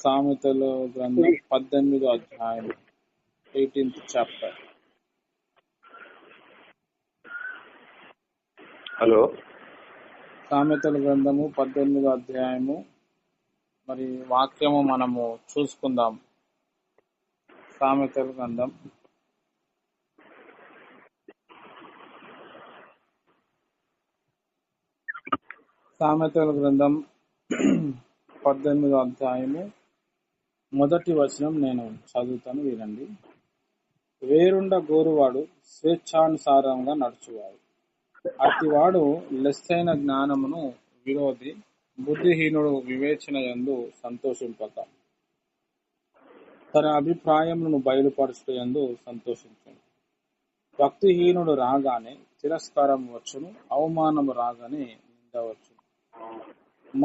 సామెతల గ్రంథం 18వ అధ్యాయం 18th చాప్టర్. హలో, సామెతల గ్రంథము 18వ అధ్యాయము. మరి వాక్యము మనము చూసుకుందాం. సామెతల గ్రంథం సామెతల గ్రంథం 18వ అధ్యాయము మొదటి వచనం నేను చదువుతాను, వినండి. వేరుండ గోరువాడు స్వేచ్ఛానుసారంగా నడుచువాడు, అతివాడు లెస్సైన జ్ఞానమును విరోధి. బుద్ధిహీనుడు వివేచన యందు సంతోషింపక తన అభిప్రాయములను బయలుపరచుట యందు సంతోషించును. భక్తిహీనుడు రాగానే తిరస్కారం వచ్చును, అవమానము రాగానే నింద వచ్చును.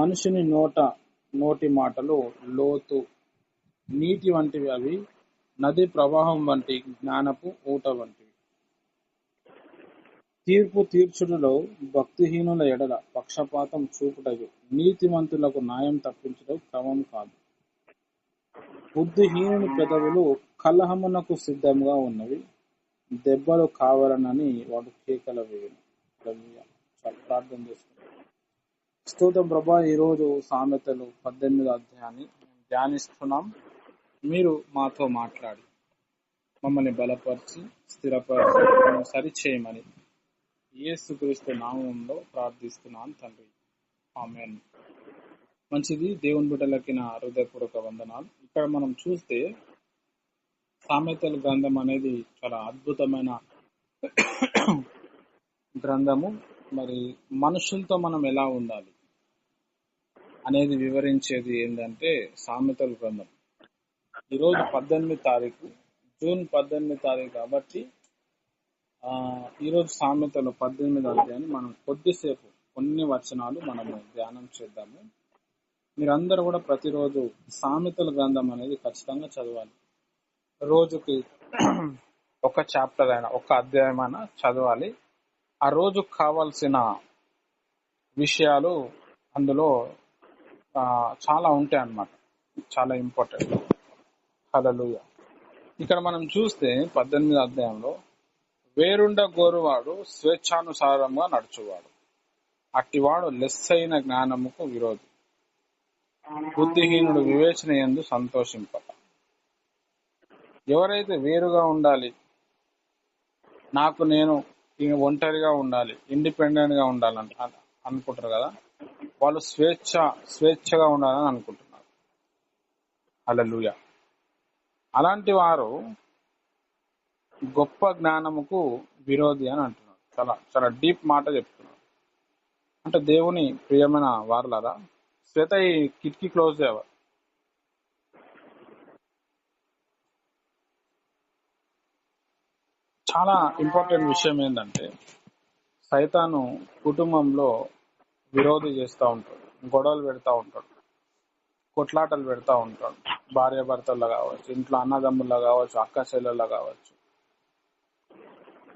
మనుషుని నోటి మాటలు లోతు నీటి వంటివి, అవి నది ప్రవాహం వంటి జ్ఞానపు ఊట వంటివి. తీర్పు తీర్చుటలో భక్తిహీనుల ఎడల పక్షపాతం చూపుటకు, నీతిమంతులకు న్యాయం తప్పించడం క్రమం కాదు. బుద్ధిహీనుని పెదవులు కలహమునకు సిద్ధంగా ఉన్నవి, దెబ్బలు కావాలనని వాడు కేకల వేయును. ప్రార్థన చేసుకుంటాం. స్తోత్రం ప్రభా, ఈరోజు సామెతలు 18వ అధ్యాయాన్ని ధ్యానిస్తున్నాం. మీరు మాతో మాట్లాడి మమ్మల్ని బలపరిచి స్థిరపరిచి సరిచేయమని యేసుక్రీస్తు నామములో ప్రార్థిస్తున్నాను తండ్రి, ఆమేన్. మంచిది. దేవుని బిడ్డలకి నా హృదయపూర్వక వందనాలు. ఇక్కడ మనం చూస్తే సామెతల గ్రంథం అనేది చాలా అద్భుతమైన గ్రంథము. మరి మనుషులతో మనం ఎలా ఉండాలి అనేది వివరించేది ఏంటంటే సామెతల గ్రంథం. ఈరోజు 18వ తారీఖు, జూన్ 18వ తారీఖు కాబట్టి ఈరోజు సామెతలు 18వ అధ్యాయాన్ని మనం కొద్దిసేపు కొన్ని వచనాలు మనము ధ్యానం చేద్దాము. మీరందరూ కూడా ప్రతిరోజు సామెతల గ్రంథం అనేది ఖచ్చితంగా చదవాలి. రోజుకి ఒక చాప్టర్ అయినా, ఒక అధ్యాయం అయినా చదవాలి. ఆ రోజుకు కావాల్సిన విషయాలు అందులో చాలా ఉంటాయి అన్నమాట, చాలా ఇంపార్టెంట్. హల్లెలూయా. ఇక్కడ మనం చూస్తే 18వ అధ్యాయంలో వేరుండ గోరువాడు స్వేచ్ఛానుసారంగా నడుచువాడు, అట్టివాడు లెస్సైన జ్ఞానముకు విరోధి. బుద్ధిహీనుడు వివేచన యందు సంతోషింపక. ఎవరైతే వేరుగా ఉండాలి, నాకు నేను ఒంటరిగా ఉండాలి, ఇండిపెండెంట్ గా ఉండాలని అనుకుంటారు కదా, వాళ్ళు స్వేచ్ఛగా ఉండాలని అనుకుంటున్నారు. హల్లెలూయా. అలాంటి వారు గొప్ప జ్ఞానముకు విరోధి అని అంటున్నారు. చాలా చాలా డీప్ మాట చెప్తున్నారు. అంటే దేవుని ప్రియమైన వారలారా, శ్వేత ఈ కిటికీ క్లోజ్ చేయవా? చాలా ఇంపార్టెంట్ విషయం ఏంటంటే, సైతాను కుటుంబంలో విరోధి చేస్తూ ఉంటాడు, గొడవలు పెడతా ఉంటాడు, కొట్లాటలు పెడతా ఉంటాడు. భార్య భర్తల్లో కావచ్చు, ఇంట్లో అన్నదమ్ముల్లో కావచ్చు, అక్క చెల్లెల్లో కావచ్చు.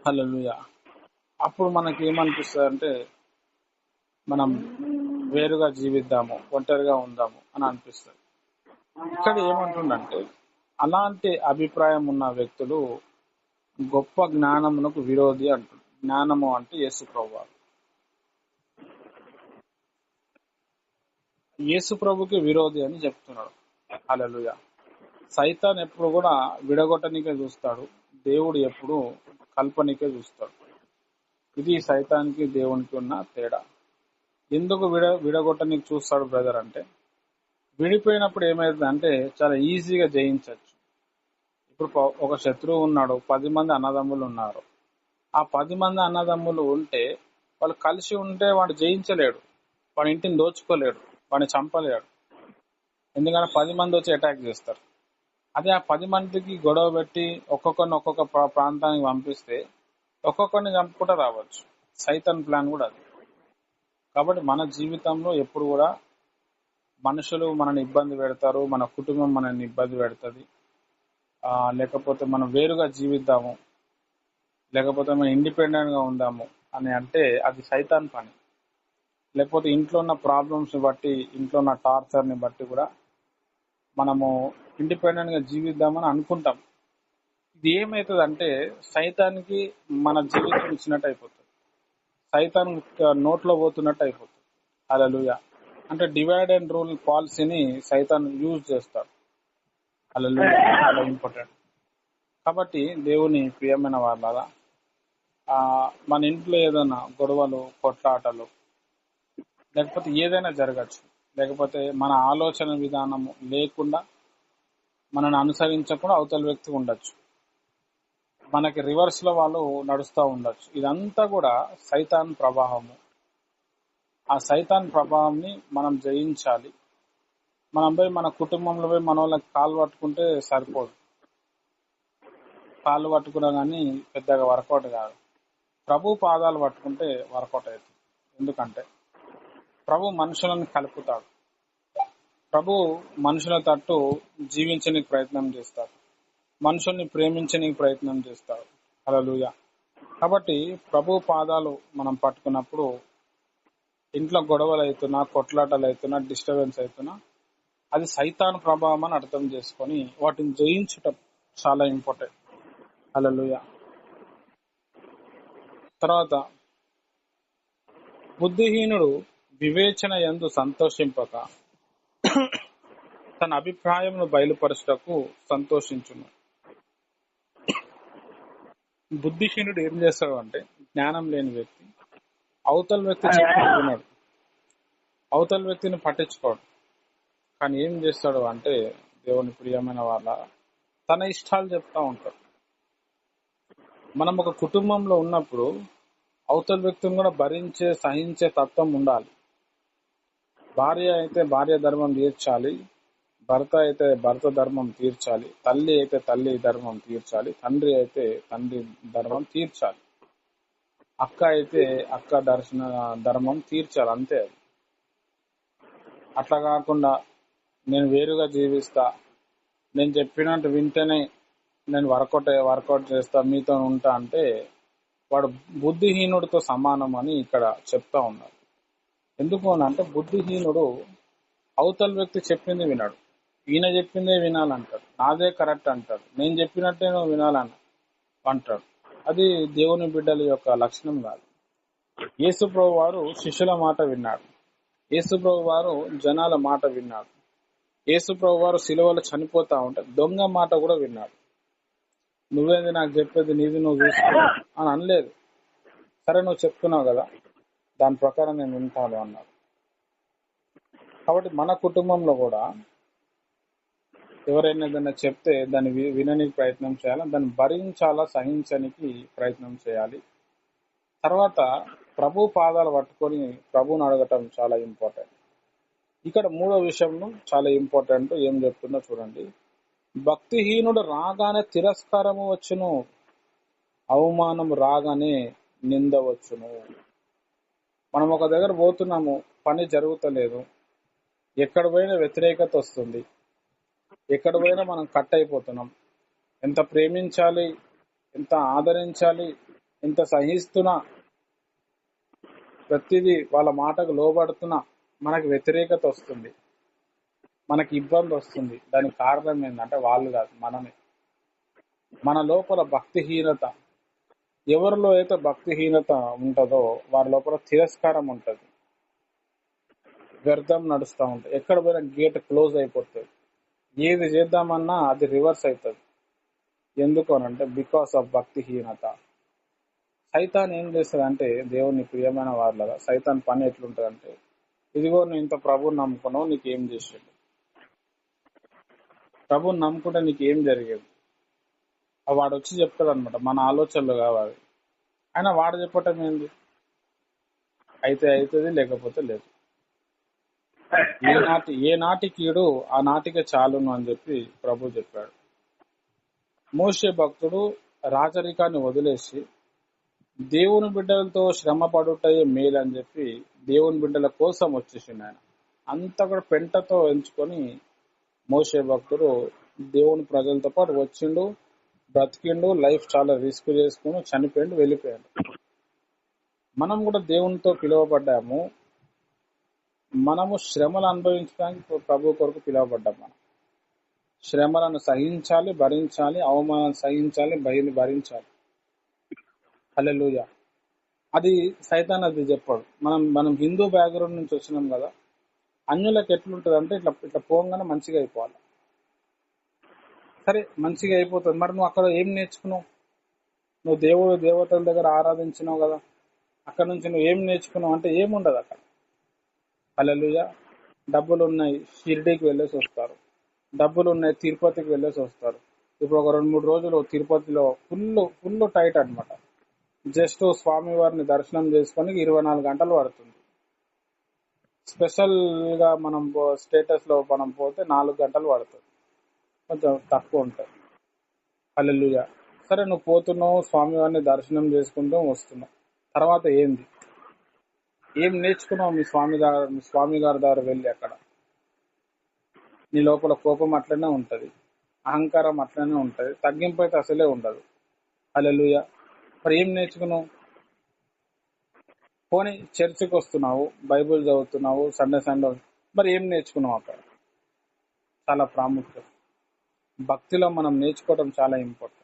హల్లెలూయా. అప్పుడు మనకి ఏమనిపిస్తుంది అంటే, మనం వేరుగా జీవిద్దాము, ఒంటరిగా ఉందాము అని అనిపిస్తుంది. ఇక్కడ ఏమంటుండంటే, అలాంటి అభిప్రాయం ఉన్న వ్యక్తులు గొప్ప జ్ఞానమునకు విరోధి అంటుంది. జ్ఞానము అంటే యేసు ప్రభువు. యేసు ప్రభుకి విరోధి అని చెప్తున్నాడు. హల్లెలూయా. సైతాన్ ఎప్పుడు కూడా విడగొట్టనికే చూస్తాడు, దేవుడు ఎప్పుడు కల్పనికే చూస్తాడు. ఇది సైతానికి దేవునికి ఉన్న తేడా. ఎందుకు విడగొట్టనికి చూస్తాడు బ్రదర్ అంటే, విడిపోయినప్పుడు ఏమైతుంది అంటే చాలా ఈజీగా జయించవచ్చు. ఇప్పుడు ఒక శత్రువు ఉన్నాడు, 10 మంది అన్నదమ్ములు ఉన్నారు. ఆ 10 మంది అన్నదమ్ములు ఉంటే, వాళ్ళు కలిసి ఉంటే వాడు జయించలేడు, వాడి ఇంటిని దోచుకోలేడు, వాడిని చంపలేడు. ఎందుకంటే 10 మంది వచ్చి అటాక్ చేస్తారు. అదే ఆ 10 మందికి గొడవ పెట్టి ఒక్కొక్కరిని ఒక్కొక్క ప్రాంతానికి పంపిస్తే ఒక్కొక్కరిని చంపుకుంటూ రావచ్చు. సైతాన్ ప్లాన్ కూడా అది. కాబట్టి మన జీవితంలో ఎప్పుడు కూడా మనుషులు మనని ఇబ్బంది పెడతారు, మన కుటుంబం మనల్ని ఇబ్బంది పెడుతుంది, లేకపోతే మనం వేరుగా జీవిద్దాము, లేకపోతే మనం ఇండిపెండెంట్ గా ఉందాము అని అంటే అది సైతాన్ పని. లేకపోతే ఇంట్లో ఉన్న ప్రాబ్లమ్స్ బట్టి, ఇంట్లో ఉన్న టార్చర్ ని బట్టి కూడా మనము ఇండిపెండెంట్ గా జీవిద్దామని అనుకుంటాం. ఇది ఏమవుతుందంటే సైతానికి మన జీవితం ఇచ్చినట్టు అయిపోతుంది. సైతాన్ నోట్లో పోతున్నట్టు అయిపోతుంది. హల్లెలూయా. అంటే డివైడ్ అండ్ రూల్ పాలసీని సైతాన్ యూజ్ చేస్తాడు. హల్లెలూయా. చాలా ఇంపార్టెంట్. కాబట్టి దేవుని ప్రియమైన వాళ్ళ మన ఇంట్లో ఏదైనా గొడవలు, కొట్లాటలు, లేకపోతే ఏదైనా జరగచ్చు. లేకపోతే మన ఆలోచన విధానము లేకుండా మనల్ని అనుసరించకుండా అవతల వ్యక్తి ఉండొచ్చు. మనకి రివర్స్ లో వాళ్ళు నడుస్తూ ఉండొచ్చు. ఇదంతా కూడా సైతాన్ ప్రభావము. ఆ సైతాన్ ప్రభావంని మనం జయించాలి. మనం పోయి మన కుటుంబంలో పోయి మన వాళ్ళకి కాలు పట్టుకుంటే సరిపోదు. కాళ్ళు పట్టుకున్నా కానీ పెద్దగా వర్కౌట్ కాదు. ప్రభు పాదాలు పట్టుకుంటే వర్కౌట్ అవుతుంది. ఎందుకంటే ప్రభు మనుషులను కలుపుతాడు. ప్రభు మనుషుల తట్టు జీవించడానికి ప్రయత్నం చేస్తాడు. మనుషుల్ని ప్రేమించడానికి ప్రయత్నం చేస్తాడు. హల్లెలూయా. కాబట్టి ప్రభు పాదాలు మనం పట్టుకున్నప్పుడు ఇంట్లో గొడవలు అవుతున్నా, కొట్లాటలు అవుతున్నా, డిస్టర్బెన్స్ అవుతున్నా అది సైతాన్ ప్రభావం అని అర్థం చేసుకొని వాటిని జయించటం చాలా ఇంపార్టెంట్. హల్లెలూయా. తర్వాత బుద్ధిహీనుడు వివేచన యందు సంతోషింపక తన అభిప్రాయమును బయలుపరచుటకు సంతోషించును. బుద్ధిహీనుడు ఏం చేస్తాడు అంటే, జ్ఞానం లేని వ్యక్తి అవతల వ్యక్తి చెప్పిన విన్నాడు, అవతల వ్యక్తిని పట్టించుకోడు. కానీ ఏం చేస్తాడు అంటే, దేవుని ప్రియమైన వాళ్ళ తన ఇష్టాలు చెప్తా ఉంటాడు. మనం ఒక కుటుంబంలో ఉన్నప్పుడు అవతల వ్యక్తిని కూడా భరించే, సహించే తత్వం ఉండాలి. భార్య అయితే భార్య ధర్మం తీర్చాలి, భర్త అయితే భర్త ధర్మం తీర్చాలి, తల్లి అయితే తల్లి ధర్మం తీర్చాలి, తండ్రి అయితే తండ్రి ధర్మం తీర్చాలి, అక్క అయితే అక్క ధర్మం తీర్చాలి. అంతే. అట్లా కాకుండా నేను వేరుగా జీవిస్తా, నేను చెప్పినట్టు వింటేనే నేను వర్కౌట్ చేస్తా, మీతో ఉంటా అంటే వాడు బుద్ధిహీనుడితో సమానం అని ఇక్కడ చెప్తా ఉన్నారు. ఎందుకు అని అంటే, బుద్ధిహీనుడు అవతల వ్యక్తి చెప్పింది వినాడు, ఈయన చెప్పిందే వినాలంటాడు, నాదే కరెక్ట్ అంటాడు, నేను చెప్పినట్టే నువ్వు వినాలని అంటాడు. అది దేవుని బిడ్డల యొక్క లక్షణం కాదు. యేసుప్రభు వారు శిష్యుల మాట విన్నాడు, యేసుప్రభు వారు జనాల మాట విన్నాడు, యేసుప్రభు వారు సిలువలో చనిపోతా ఉంటే దొంగ మాట కూడా విన్నాడు. నువ్వేంది నాకు చెప్పేది, నీది నువ్వు చూసుకో అని అనలేదు. సరే నువ్వు చెప్తున్నావు కదా, దాని ప్రకారం నేను వింటాను అన్నాడు. కాబట్టి మన కుటుంబంలో కూడా ఎవరైనా ఏదైనా చెప్తే దాన్ని వినడానికి ప్రయత్నం చేయాలి, దాన్ని భరించాలా, సహించడానికి ప్రయత్నం చేయాలి. తర్వాత ప్రభు పాదాలు పట్టుకొని ప్రభువుని అడగటం చాలా ఇంపార్టెంట్. ఇక్కడ మూడో విషయంలో చాలా ఇంపార్టెంట్. ఏం చెప్తుందో చూడండి. భక్తిహీనుడు రాగానే తిరస్కారము వచ్చును, అవమానం రాగానే నింద వచ్చును. మనం ఒక దగ్గర పోతున్నాము, పని జరుగుతలేదు, ఎక్కడ పోయినా వ్యతిరేకత వస్తుంది, ఎక్కడ పోయినా మనం కట్ అయిపోతున్నాం. ఎంత ప్రేమించాలి, ఎంత ఆదరించాలి, ఎంత సహిస్తున్నా, ప్రతిదీ వాళ్ళ మాటకు లోబడుతున్నా మనకు వ్యతిరేకత వస్తుంది, మనకి ఇబ్బంది వస్తుంది. దానికి కారణం ఏంటంటే వాళ్ళు కాదు, మనమే. మన లోపల భక్తిహీనత. ఎవరిలో అయితే భక్తిహీనత ఉంటుందో వారి లోపల తిరస్కారం ఉంటుంది, వ్యర్థం నడుస్తూ ఉంటుంది, ఎక్కడ పోయినా గేట్ క్లోజ్ అయిపోతుంది, ఏది చేద్దామన్నా అది రివర్స్ అవుతుంది. ఎందుకు అనంటే బికాస్ ఆఫ్ భక్తిహీనత. సైతాన్ ఏం చేస్తుందంటే, దేవుని ప్రియమైన వాళ్ళగా సైతాన్ పని ఎట్లుంటుందంటే, ఇదిగో నువ్వు ఇంత ప్రభుని నమ్ముకున్నావు, నీకేం చేసాడు, ప్రభుని నమ్ముకుంటే నీకేం జరిగేది, వాడు వచ్చి చెప్తాడు అనమాట. మన ఆలోచనలు కావాలి, అయినా వాడు చెప్పటం ఏంది, అయితే అవుతుంది, లేకపోతే లేదు. ఏ నాటికీడు ఆ నాటికే చాలును అని చెప్పి ప్రభు చెప్పాడు. మోషే భక్తుడు రాజరికాన్ని వదిలేసి దేవుని బిడ్డలతో శ్రమ పడుటయే మేలు అని చెప్పి దేవుని బిడ్డల కోసం వచ్చేసిండు. ఆయన అంతా కూడా పెంటతో ఎంచుకొని మోషే భక్తుడు దేవుని ప్రజలతో పాటు వచ్చిండు, బ్రతికిండు, లైఫ్ చాలా రిస్క్ చేసుకుని చనిపోయిండు, వెళ్ళిపోయాడు. మనం కూడా దేవునితో పిలువబడ్డాము, మనము శ్రమలు అనుభవించడానికి ప్రభు కొరకు పిలువబడ్డాం. మనం శ్రమలను సహించాలి, భరించాలి, అవమానాలు సహించాలి, భయం భరించాలి. హల్లెలూయా. అది సైతాన్ అది చెప్పాడు. మనం హిందూ బ్యాక్గ్రౌండ్ నుంచి వచ్చినాం కదా, అన్యులకు ఎట్లుంటది అంటే ఇట్లా ఇట్లా పోగానే మంచిగా అయిపోవాలి. సరే మంచిగా అయిపోతుంది, మరి నువ్వు అక్కడ ఏం నేర్చుకున్నావు? నువ్వు దేవుడు దేవతల దగ్గర ఆరాధించినావు కదా, అక్కడ నుంచి నువ్వు ఏం నేర్చుకున్నావు అంటే ఏముండదు అక్కడ. హల్లెలూయా. డబ్బులు ఉన్నాయి, షిరిడీకి వెళ్ళేసి వస్తారు. డబ్బులు ఉన్నాయి, తిరుపతికి వెళ్ళేసి వస్తారు. ఇప్పుడు ఒక 2-3 రోజులు తిరుపతిలో ఫుల్ టైట్ అన్నమాట. జస్ట్ స్వామి వారిని దర్శనం చేసుకొని 24 గంటలు పడుతుంది. స్పెషల్ గా మనం స్టేటస్ లో మనం పోతే 4 గంటలు పడుతుంది, కొంచెం తక్కువ ఉంటుంది. హల్లెలూయా. సరే నువ్వు పోతున్నావు, స్వామి వారిని దర్శనం చేసుకుంటూ వస్తున్నావు. తర్వాత ఏంది? ఏం నేర్చుకున్నావు మీ స్వామి గారి దగ్గర వెళ్ళి? అక్కడ నీ లోపల కోపం అట్లనే ఉంటది, అహంకారం అట్లనే ఉంటది, తగ్గింపు అయితే అసలే ఉండదు. హల్లెలూయా. మరి ఏం నేర్చుకున్నావు? పోనీ చర్చికి వస్తున్నావు, బైబిల్ చదువుతున్నావు, సండే మరి ఏం నేర్చుకున్నావు అక్కడ? చాలా ప్రాముఖ్యం. భక్తిలో మనం నేర్చుకోవడం చాలా ఇంపార్టెంట్.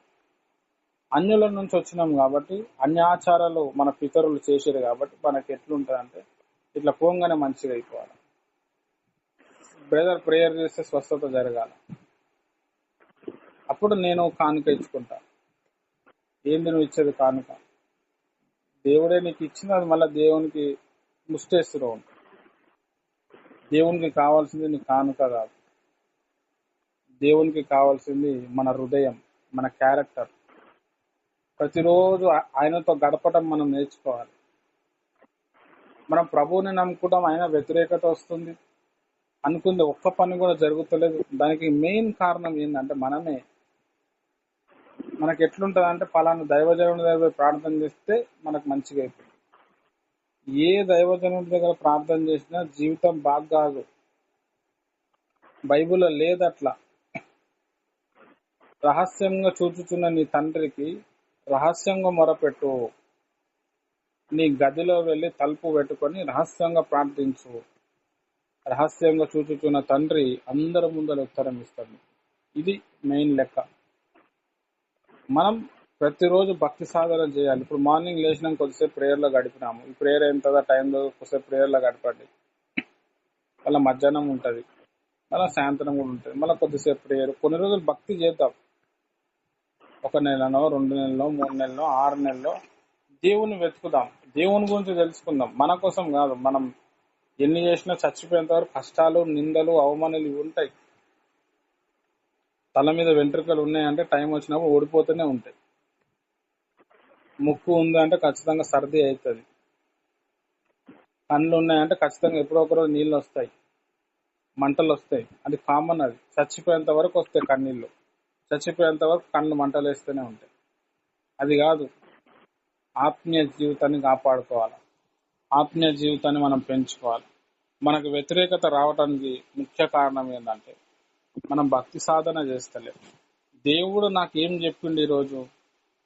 అన్యుల నుంచి వచ్చినాం కాబట్టి, అన్య ఆచారాలు మన పితరులు చేసారు కాబట్టి మనకి ఎట్లుంటది అంటే ఇట్లా పోగానే మంచిగా అయిపోవాలి. బ్రదర్ ప్రేయర్ చేస్తే స్వస్థత జరగాలి, అప్పుడు నేను కానుక ఇచ్చుకుంటా. ఏంది నువ్వు ఇచ్చేది కానుక? దేవుడే నీకు ఇచ్చింది, అది మళ్ళీ దేవునికి ముష్టేస్తున్నావు. దేవునికి కావాల్సింది నీ కానుక కాదు, దేవునికి కావాల్సింది మన హృదయం, మన క్యారెక్టర్. ప్రతిరోజు ఆయనతో గడపడం మనం నేర్చుకోవాలి. మనం ప్రభువుని నమ్ముకుంటాం, ఆయన వ్యతిరేకత వస్తుంది, అనుకుంది ఒక్క పని కూడా జరుగుతలేదు. దానికి మెయిన్ కారణం ఏంటంటే మనమే. మనకి ఎట్లుంటది అంటే పలానా దైవజనుడి దగ్గర ప్రార్థన చేస్తే మనకు మంచిగా అయిపోతుంది. ఏ దైవజనుడి దగ్గర ప్రార్థన చేసినా జీవితం బాగా కాదు. బైబిల్లో లేదు అట్లా. రహస్యంగా చూచుచున్న నీ తండ్రికి రహస్యంగా మొరపెట్టు, నీ గదిలో వెళ్లి తలుపు పెట్టుకొని రహస్యంగా ప్రార్థించు. రహస్యంగా చూచుచున్న తండ్రి అందరి ముందర ఉత్తరం ఇస్తాడు. ఇది మెయిన్ లెక్క. మనం ప్రతిరోజు భక్తి సాధన చేయాలి. ఇప్పుడు మార్నింగ్ లేచినాక కొద్దిసేపు ప్రేయర్లో గడిపినాము, ఈ ప్రేయర్ ఎంత టైంలో కొద్దిసేపు ప్రేయర్లో గడపండి. మళ్ళీ మధ్యాహ్నం ఉంటుంది, మళ్ళీ సాయంత్రం కూడా ఉంటుంది, మళ్ళీ కొద్దిసేపు ప్రేయర్. కొన్ని రోజులు భక్తి చేద్దాం, 1 నెలనో 2 నెలలో 3 నెలలో 6 నెలలో దేవుని వెతుకుదాం, దేవుని గురించి తెలుసుకుందాం. మన కోసం కాదు, మనం ఎన్ని చేసినా చచ్చిపోయేంత వరకు కష్టాలు, నిందలు, అవమానాలు ఇవి ఉంటాయి. తల మీద వెంట్రుకలు ఉన్నాయంటే టైం వచ్చినప్పుడు ఓడిపోతూనే ఉంటాయి. ముక్కు ఉంది అంటే ఖచ్చితంగా సర్ది అవుతుంది. కళ్ళు ఉన్నాయంటే ఖచ్చితంగా ఎప్పుడో ఒకరోజు నీళ్ళు వస్తాయి, మంటలు వస్తాయి. అది కామన్. అది చచ్చిపోయేంత వరకు వస్తాయి కన్నీళ్ళు, చచ్చిపోయేంత వరకు కళ్ళు మంటలు వేస్తూనే ఉంటాయి. అది కాదు, ఆత్మీయ జీవితాన్ని కాపాడుకోవాలి, ఆత్మీయ జీవితాన్ని మనం పెంచుకోవాలి. మనకు వ్యతిరేకత రావడానికి ముఖ్య కారణం ఏంటంటే మనం భక్తి సాధన చేస్తలేం. దేవుడు నాకు ఏం చెప్పిండు ఈరోజు,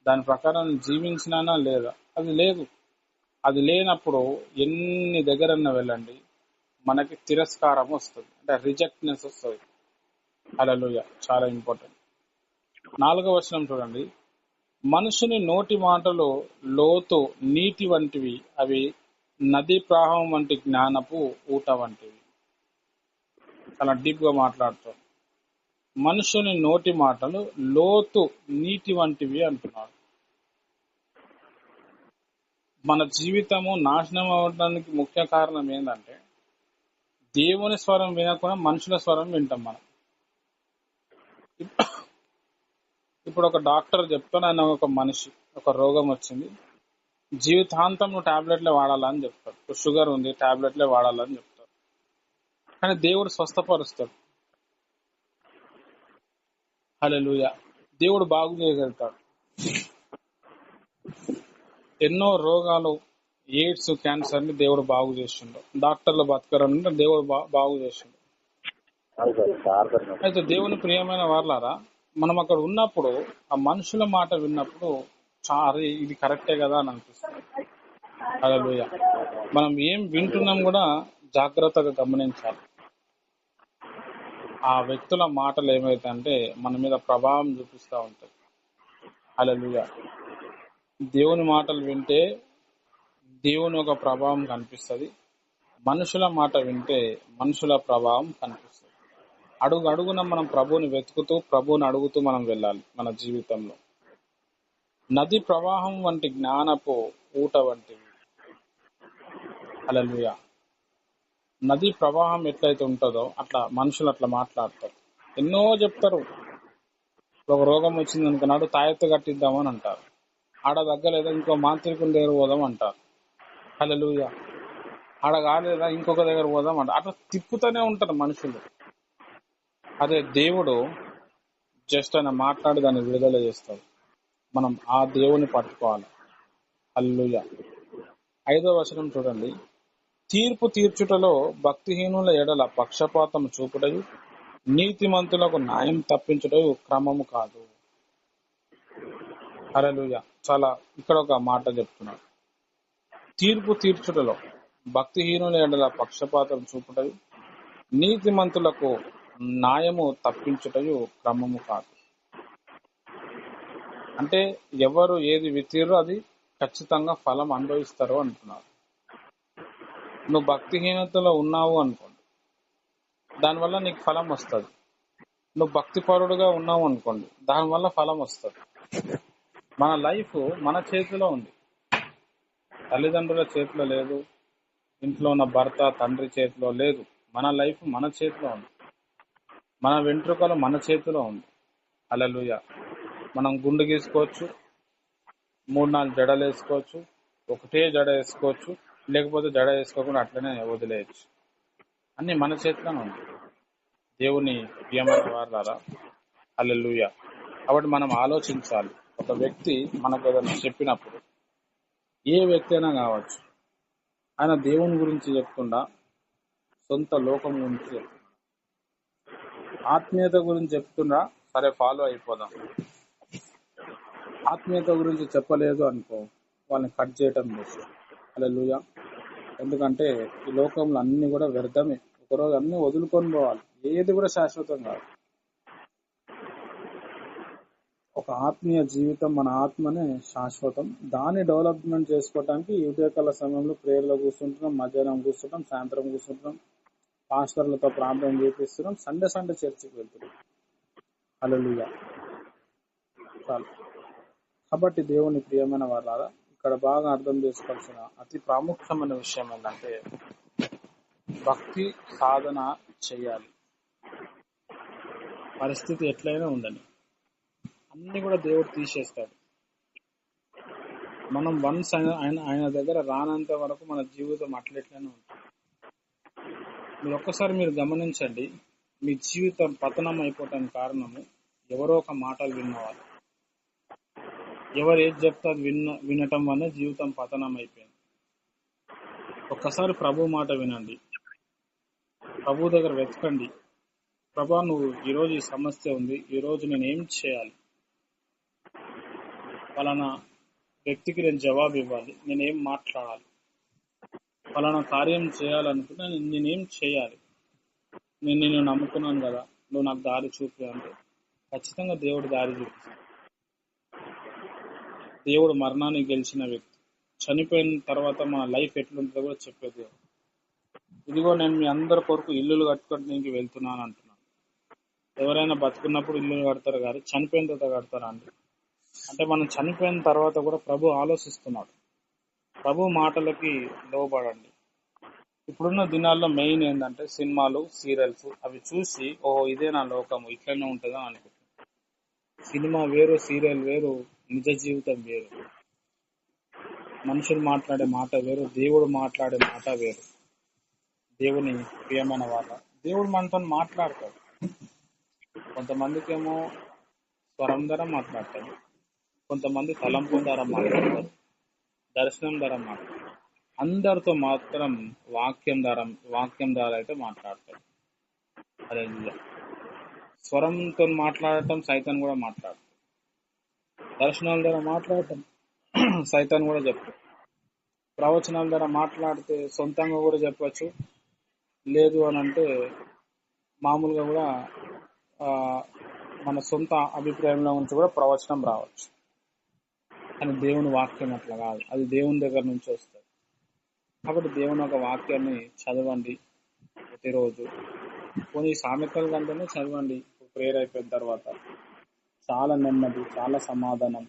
దాని ప్రకారం జీవించినానా లేదా? అది లేదు. అది లేనప్పుడు ఎన్ని దగ్గరన్నా వెళ్ళండి, మనకి తిరస్కారం వస్తుంది, అంటే రిజెక్ట్నెస్ వస్తుంది. హల్లెలూయా. చాలా ఇంపార్టెంట్. 4వ వచనం చూడండి. మనుషుని నోటి మాటలు లోతు నీటి వంటివి, అవి నదీ ప్రవాహం వంటి జ్ఞానపు ఊట వంటివి. చాలా డీప్ గా మాట్లాడుతాం. మనుషుని నోటి మాటలు లోతు నీటి వంటివి అంటున్నాడు. మన జీవితము నాశనం అవడానికి ముఖ్య కారణం ఏంటంటే దేవుని స్వరం వినకుండా మనుషుల స్వరం వింటాం మనం. ఇప్పుడు ఒక డాక్టర్ చెప్తాను, ఒక మనిషి ఒక రోగం వచ్చింది, జీవితాంతం నువ్వు టాబ్లెట్లే వాడాలని చెప్తాడు. షుగర్ ఉంది, టాబ్లెట్లే వాడాలని చెప్తాడు. కానీ దేవుడు స్వస్థపరుస్తాడు. హల్లెలూయా. దేవుడు బాగు చేయగలుగుతాడు. ఎన్నో రోగాలు, ఎయిడ్స్, క్యాన్సర్ ని దేవుడు బాగు చేస్తుండు. డాక్టర్లు బతకరంటే దేవుడు బాగు చేస్తుండు. అయితే దేవుని ప్రియమైన వారలారా, మనం అక్కడ ఉన్నప్పుడు ఆ మనుషుల మాట విన్నప్పుడు చాలా ఇది కరెక్టే కదా అని అనిపిస్తుంది. హల్లెలూయా. మనం ఏం వింటున్నాం కూడా జాగ్రత్తగా గమనించాలి. ఆ వ్యక్తుల మాటలు ఏమైతాయంటే మన మీద ప్రభావం చూపిస్తూ ఉంటాయి. హల్లెలూయా. దేవుని మాటలు వింటే దేవుని ఒక ప్రభావం కనిపిస్తుంది. మనుషుల మాట వింటే మనుషుల ప్రభావం కనిపిస్తుంది. అడుగు అడుగున మనం ప్రభువుని వెతుకుతూ ప్రభువుని అడుగుతూ మనం వెళ్ళాలి మన జీవితంలో. నది ప్రవాహం వంటి జ్ఞానపు ఊట వంటివి. హల్లెలూయా. నది ప్రవాహం ఎట్లయితే ఉంటుందో అట్లా మనుషులు అట్లా మాట్లాడతారు, ఎన్నో చెప్తారు. ఒక రోగం వచ్చింది అనుకున్నాడు, తాయెత్తు కట్టిద్దామని అంటారు. ఆడ దగ్గర ఇంకో మాంత్రికుని దగ్గర పోదాం అంటారు. హల్లెలూయా. ఆడ కాలేదా ఇంకొక దగ్గర పోదాం అంటారు. అట్లా తిప్పుతూనే ఉంటారు మనుషులు. అదే దేవుడు జస్ట్ ఆయన మాట్లాడి దాన్ని విడుదల చేస్తాడు. మనం ఆ దేవుని పట్టుకోవాలి. హల్లెలూయా. 5వ వచనం చూడండి. తీర్పు తీర్చుటలో భక్తిహీనుల ఎడల పక్షపాతం చూపుటయు నీతిమంతులకు న్యాయం తప్పించుటయు క్రమము కాదు. హల్లెలూయా. చాలా ఇక్కడ ఒక మాట చెప్తున్నాడు. తీర్పు తీర్చుటలో భక్తిహీనుల ఎడల పక్షపాతం చూపుటయు నీతిమంతులకు న్యాయము తప్పించుటయు క్రమము కాదు. అంటే ఎవరు ఏది విత్తిరో అది ఖచ్చితంగా ఫలం అనుభవిస్తారో అంటున్నారు. నువ్వు భక్తిహీనతలో ఉన్నావు అనుకోండి, దానివల్ల నీకు ఫలం వస్తుంది. నువ్వు భక్తిపరుడుగా ఉన్నావు అనుకోండి, దానివల్ల ఫలం వస్తుంది. మన లైఫ్ మన చేతిలో ఉంది, తల్లిదండ్రుల చేతిలో లేదు, ఇంట్లో ఉన్న భర్త తండ్రి చేతిలో లేదు. మన లైఫ్ మన చేతిలో ఉంది, మన వెంట్రుకలు మన చేతిలో ఉంది. హల్లెలూయా. మనం గుండు గీసుకోవచ్చు, 3-4 జడలు వేసుకోవచ్చు, ఒకటే జడ వేసుకోవచ్చు, లేకపోతే జడ వేసుకోకుండా అట్లనే వదిలేయచ్చు. అన్ని మన చేతిలోనే ఉంది. దేవుని ప్రియమైన వారలారా, హల్లెలూయా. కాబట్టి మనం ఆలోచించాలి. ఒక వ్యక్తి మనకు ఏదైనా చెప్పినప్పుడు, ఏ వ్యక్తి అయినా కావచ్చు, ఆయన దేవుని గురించి చెప్తుండా సొంత లోకం గురించి చెప్తుండా, ఆత్మీయత గురించి చెప్తుండా, సరే ఫాలో అయిపోదాం. ఆత్మీయత గురించి చెప్పలేదు అనుకో, వాళ్ళని కట్ చేయటం బెస్ట్. హల్లెలూయా. ఎందుకంటే ఈ లోకంలో అన్ని కూడా వ్యర్థమే. ఒకరోజు అన్ని వదులుకొని పోవాలి, ఏది కూడా శాశ్వతం కాదు. ఒక ఆత్మీయ జీవితం, మన ఆత్మనే శాశ్వతం. దాన్ని డెవలప్మెంట్ చేసుకోవడానికి ఈ ఉదయకాల సమయంలో ప్రేయర్లో కూర్చుంటున్నాం, మధ్యాహ్నం కూర్చుంటాం, సాయంత్రం కూర్చుంటున్నాం, పాస్టర్లతో ప్రార్థన చేపిస్తున్నాం, సండే చర్చికి వెళ్తున్నాం. హల్లెలూయా. చాలు. కాబట్టి దేవుని ప్రియమైన వారలారా, ఇక్కడ బాగా అర్థం చేసుకోవాల్సిన అతి ప్రాముఖ్యమైన విషయం ఏంటంటే భక్తి సాధన చేయాలి. పరిస్థితి ఎట్లయినా ఉందని అన్ని కూడా దేవుడు తీసేస్తాడు. మనం వన్స్ ఆయన దగ్గర రానంత వరకు మన జీవితం అట్లెట్లనే ఉంటుంది. మీరు గమనించండి, మీ జీవితం పతనం అయిపోవటానికి కారణము ఎవరో ఒక మాటలు విన్నవాళ్ళు. ఎవరు ఏది చెప్తే అది వినటం వల్ల జీవితం పతనం అయిపోయింది. ఒక్కసారి ప్రభు మాట వినండి, ప్రభు దగ్గర వెతకండి. ప్రభా, నువ్వు ఈరోజు ఈ సమస్య ఉంది, ఈరోజు నేను ఏం చేయాలి, పలానా వ్యక్తికి నేను జవాబు ఇవ్వాలి, నేనేం మాట్లాడాలి, పలానా కార్యం చేయాలనుకుంటే నేనేం చేయాలి, నేను నిన్ను నమ్ముకున్నాను కదా, నువ్వు నాకు దారి చూపి అంటే ఖచ్చితంగా దేవుడు దారి చూపిస్తాడు. దేవుడు మరణాన్ని గెలిచిన వ్యక్తి, చనిపోయిన తర్వాత మన లైఫ్ ఎట్లుంటుందో కూడా చెప్పే దేవుడు. ఇదిగో నేను మీ అందరి కొరకు ఇల్లులు కట్టుకోవడానికి వెళ్తున్నాను అంటున్నాను. ఎవరైనా బతుకున్నప్పుడు ఇల్లు కడతారు కానీ చనిపోయిన తర్వాత కడతారా అండి? అంటే మనం చనిపోయిన తర్వాత కూడా ప్రభు ఆలోచిస్తున్నాడు. ప్రభు మాటలకి లోబడండి. ఇప్పుడున్న దినాల్లో మెయిన్ ఏంటంటే సినిమాలు, సీరియల్స్, అవి చూసి ఓహో ఇదే నా లోకము, ఇట్లనే ఉంటుందా అనుకుంటున్నాను. సినిమా వేరు, సీరియల్ వేరు, నిజ జీవితం వేరు. మనుషులు మాట్లాడే మాట వేరు, దేవుడు మాట్లాడే మాట వేరు. దేవుని ప్రియమైన వాళ్ళ, దేవుడు మనతో మాట్లాడతాడు. కొంతమందికి ఏమో స్వరం ద్వారా మాట్లాడతాడు, కొంతమంది తలంపు ద్వారా మాట్లాడతారు, దర్శనం ద్వారా మాట్లాడతారు. అందరితో మాత్రం వాక్యం ద్వారా అయితే మాట్లాడతాడు. అదే స్వరంతో మాట్లాడటం సైతాన్ కూడా మాట్లాడతాడు, దర్శనాల ద్వారా మాట్లాడటం సైతాన్ కూడా చెప్తాడు, ప్రవచనాల ద్వారా మాట్లాడితే సొంతంగా కూడా చెప్పచ్చు. లేదు అని అంటే మామూలుగా కూడా ఆ, మన సొంత అభిప్రాయంలో నుంచి కూడా ప్రవచనం రావచ్చు. కానీ దేవుని వాక్యం అట్లా కాదు, అది దేవుని దగ్గర నుంచి వస్తుంది. కాబట్టి దేవుని ఒక వాక్యాన్ని చదవండి ప్రతిరోజు. కొన్ని సామెతల కంటేనే చదవండి ప్రేయర్ అయిపోయిన తర్వాత. చాలా నెమ్మది, చాలా సమాధానం.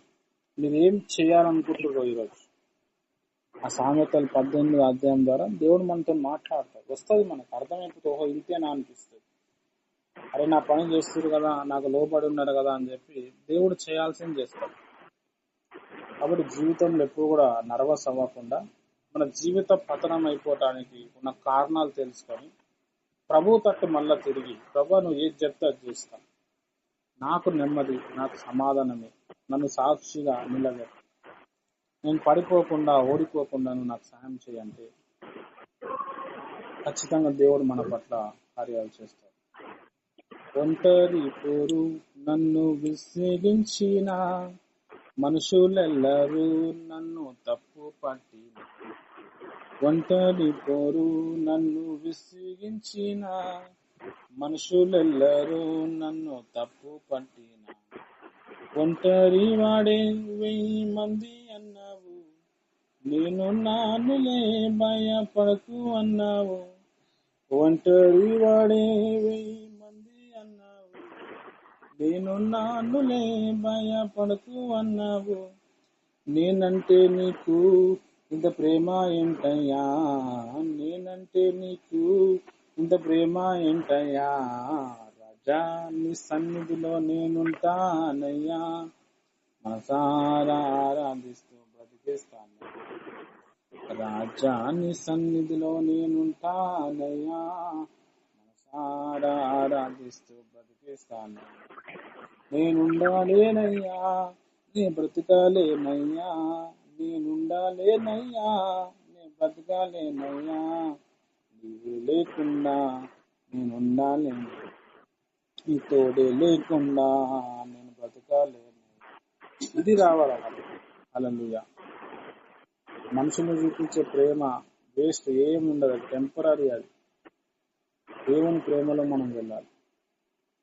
మీరు ఏం చేయాలనుకుంటున్నారో ఈరోజు ఆ సామెతలు 18 అధ్యాయం ద్వారా దేవుడు మనతో మాట్లాడతాడు. వస్తుంది, మనకు అర్థమైపోతుంది. ఓహో ఇంతేనా అనిపిస్తుంది. అరే నా పని చేస్తున్నారు కదా, నాకు లోబడి ఉన్నాడు కదా అని చెప్పి దేవుడు చేయాల్సింది చేస్తాడు. కాబట్టి జీవితంలో ఎప్పుడు కూడా నర్వస్ అవ్వకుండా మన జీవిత పతనం అయిపోవటానికి ఉన్న కారణాలు తెలుసుకొని ప్రభు తట్టు మళ్ళా తిరిగి, ప్రభు నువ్వు ఏది చెప్తే అది చేస్తాను, నాకు నెమ్మది, నాకు సమాధానమే, నన్ను సాక్షిగా నిలబెట్టు, నేను పడిపోకుండా ఓడిపోకుండా నువ్వు నాకు సహాయం చేయంటే ఖచ్చితంగా దేవుడు మన పట్ల కార్యాలు చేస్తాడు. ఒంటరి పోరు నన్ను విసిగించిన మనుషులెల్లరూ నన్ను తప్పు పట్టిన, ఒంటరి పోరు నన్ను విసిగించిన మనుషులెల్లరూ నన్ను తప్పు పట్టిన, ఒంటరి వాడే 1000 మంది అన్నావు, నేను నానులే భయపడకు అన్నావు, ఒంటరి వాడే 1000 మంది అన్నావు, నేను నానులే భయపడకు అన్నావు, నేనంటే నీకు ఇంత ప్రేమ ఏంటయ్యా, నేనంటే నీకు ఇంత ప్రేమ ఏంటయ్యా, రాజా నీ సన్నిధిలో నేనుంటానయ్యా, మనసారా ఆరాధిస్తూ బ్రతికేస్తాను, రాజా నీ సన్నిధిలో నేనుంటానయ్యా, మనసారా ఆరాధిస్తూ బ్రతికేస్తాను, నేనుండాలేనయ్యా నే బ్రతకాలేనయ్యా, నేనుండాలేనయ్యా నే బ్రతకాలేనయ్యా, నీవు లేకుండా నేనుండాలేను, నీ తోడే లేకుండా నేను బ్రతకాలేను. ఇది రావాలి. హల్లెలూయా. మనుషులు చూపించే ప్రేమ వేస్ట్, ఏముండదు, టెంపరీ. అది దేవుని ప్రేమలో మనం వెళ్ళాలి.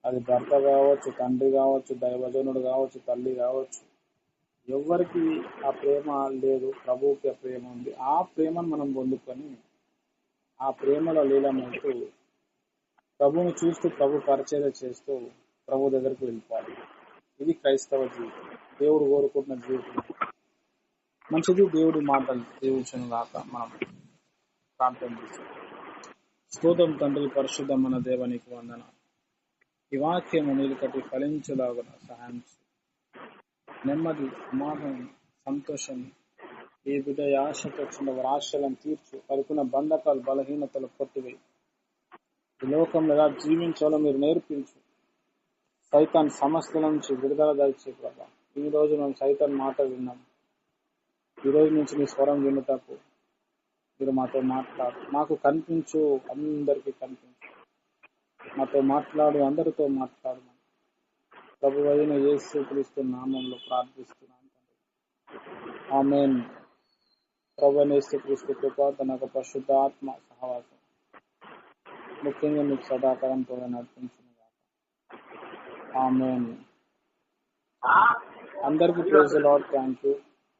అది భర్త కావచ్చు, తండ్రి కావచ్చు, దైవజనుడు కావచ్చు, తల్లి కావచ్చు, ఎవరికి ఆ ప్రేమ లేదు, ప్రభువుకి ఆ ప్రేమ ఉంది. ఆ ప్రేమను మనం పొందుకొని ఆ ప్రేమలో లీలమవుతూ ప్రభువుని చూస్తూ ప్రభు పరిచర్య చేస్తూ ప్రభు దగ్గరికి వెళ్ళిపోవాలి. ఇది క్రైస్తవ జీవితం, దేవుడు కోరుకుంటున్న జీవితం. మంచిది. దేవుడి మాటలు దీవించును గాక. మనం ప్రార్థన చేస్తాం. స్తోత్రం తండ్రి, పరిశుద్ధమైన దేవానికి వందనాలు. ఈ వాక్యము నీళ్ళు కట్టి ఫలించలాగున సహాయం చేయి. నెమ్మది, సమాధానం, సంతోషం ఈ బిడ్డ ఆశతో వచ్చిన వారి ఆశలను తీర్చు. పలుకున్న బంధకాలు, బలహీనతలు కొట్టివేయి. ఈ లోకంలో ఎలా జీవించాలో మీరు నేర్పించు. సైతాన్ సమస్యల నుంచి విడుదల దయచే ప్రభా. ఈ రోజు మేము సైతాన్ మాట విన్నాం. ఈ రోజు నుంచి నీ స్వరం వినుటకు మీరు మాతో మాట్లాడు. మాకు కనిపించు, అందరికీ కనిపించు. మాతో మాట్లాడు, అందరితో మాట్లాడు. ప్రభు అయిన యేసు క్రీస్తు నామంలో ప్రార్థిస్తున్నాను. ఆమేన్. ప్రభు అయిన యేసు క్రీస్తు కృప, తన యొక్క పరిశుద్ధ ఆత్మ సహవాసం ముఖ్యంగా మీకు సదాకాలంతో నడిపించిన గాక. ఆమేన్. అందరికీ praise the lord. Thank you.